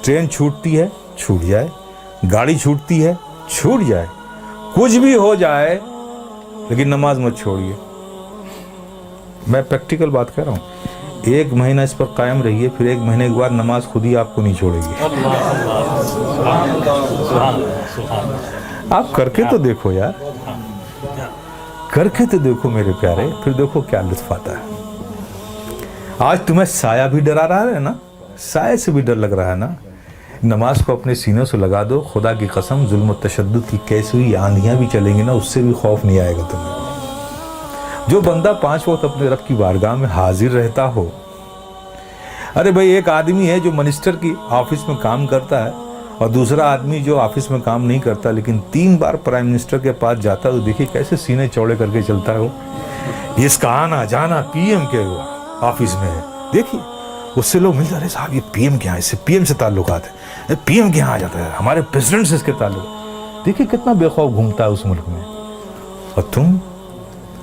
Train छूटती है छूट जाए, गाड़ी छूटती है छूट जाए, कुछ भी हो जाए, लेकिन नमाज मत छोड़िए। मैं प्रैक्टिकल बात कर रहा हूँ। 1 महीना इस पर कायम रहिए, फिर 1 महीने के बाद नमाज खुद ही आपको नहीं छोड़ेगी। आप करके तो देखो यार, करके तो देखो मेरे प्यारे, फिर देखो क्या लुत्फ आता है। आज तुम्हें साया भी डरा रहा है ना, साये से भी डर लग रहा है ना, नमाज को अपने सीनों से लगा दो। खुदा की कसम, जुल्म और तशद्दुद की कैसी हुई आंधियां भी चलेंगी ना, उससे भी खौफ नहीं आएगा तुम्हें। जो बंदा 5 वक्त अपने रब की बारगाह में हाजिर रहता हो। अरे भाई, एक आदमी है जो मिनिस्टर की ऑफिस में काम करता है, और दूसरा आदमी जो ऑफिस में काम नहीं करता लेकिन 3 बार प्राइम मिनिस्टर के पास जाता है, तो देखिए कैसे सीने चौड़े करके चलता है वो। इसका आना जाना पीएम के ऑफिस में है, देखिए उससे लोग मिलते, अरे साहब ये पीएम के यहाँ, इससे पीएम से ताल्लुकात है, पीएम के यहाँ आ जाता है, हमारे प्रेसिडेंट से इसके ताल्लुक। देखिए कितना बेखौफ घूमता है उस मुल्क में। और तुम,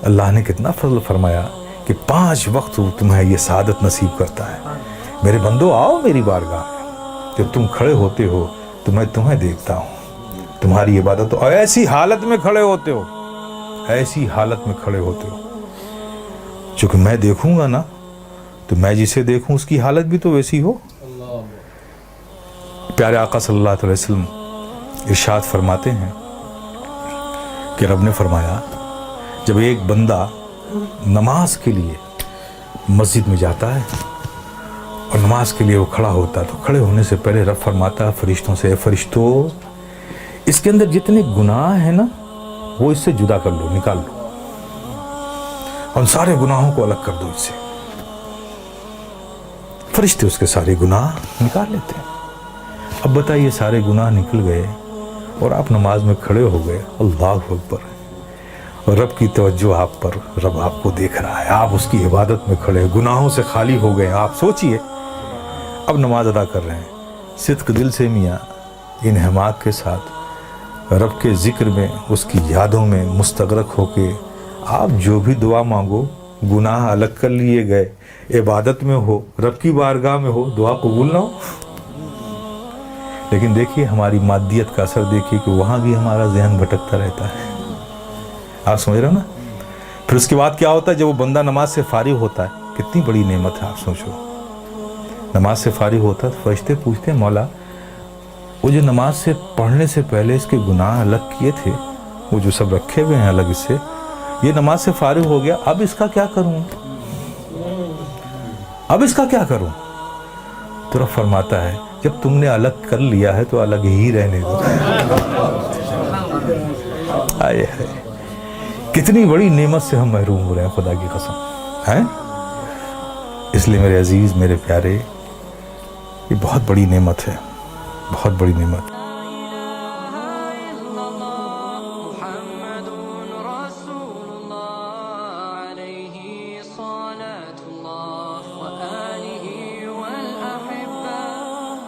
अल्लाह ने कितना फजल फरमाया कि 5 वक्त तुम्हें ये सादत नसीब करता है। मेरे बंदो, आओ मेरी बारगाह में, जब तुम खड़े होते हो तो मैं तुम्हें देखता हूँ, तुम्हारी इबादत, और ऐसी हालत में खड़े होते हो, ऐसी हालत में खड़े होते हो, चूंकि मैं देखूंगा ना, तो मैं जिसे देखूं उसकी हालत भी तो वैसी हो। प्यारे आका सल्लल्लाहु अलैहि वसल्लम इरशाद फरमाते हैं कि रब ने फरमाया, जब एक बंदा नमाज के लिए मस्जिद में जाता है और नमाज के लिए वो खड़ा होता है, तो खड़े होने से पहले रब फरमाता है फरिश्तों से, फरिश्तों, इसके अंदर जितने गुनाह हैं ना, वो इससे जुदा कर लो, निकाल लो, उन सारे गुनाहों को अलग कर दो इससे। फरिश्ते उसके सारे गुनाह निकाल लेते हैं। अब बताइए, सारे गुनाह निकल गए और आप नमाज में खड़े हो गए, अल्लाह अकबर, और रब की तवज्जो आप पर, रब आपको देख रहा है, आप उसकी इबादत में खड़े, गुनाहों से खाली हो गए। आप सोचिए, अब नमाज अदा कर रहे हैं सिद्क दिल से, मियाँ इन हिमाक के साथ, रब के ज़िक्र में, उसकी यादों में मुस्तगरक होके आप जो भी दुआ मांगो, गुनाह अलग कर लिए गए, इबादत में हो, रब की बारगाह में हो, दुआ कबूल ना हो। लेकिन देखिए हमारी मादियत का असर देखिए कि वहाँ भी हमारा जहन भटकता रहता है। आप समझ रहे हो ना। फिर उसके बाद क्या होता है, जब वो बंदा नमाज से फारिग होता है, कितनी बड़ी नेमत है, आप सोचो। नमाज से फारिग होता है तो फरिश्ते पूछते हैं, मौला वो जो नमाज से पढ़ने से पहले इसके गुनाह अलग किए थे, वो जो सब रखे हुए हैं अलग इससे, ये नमाज से फारिग हो गया, अब इसका क्या करूं, अब इसका क्या करूं। तो रब फरमाता है, जब तुमने अलग कर लिया है तो अलग ही रहने दो। आए है, कितनी बड़ी नेमत से हम महरूम हो रहे हैं, खुदा की कसम है। इसलिए मेरे अजीज, मेरे प्यारे, ये बहुत बड़ी नेमत है, बहुत बड़ी नेमत।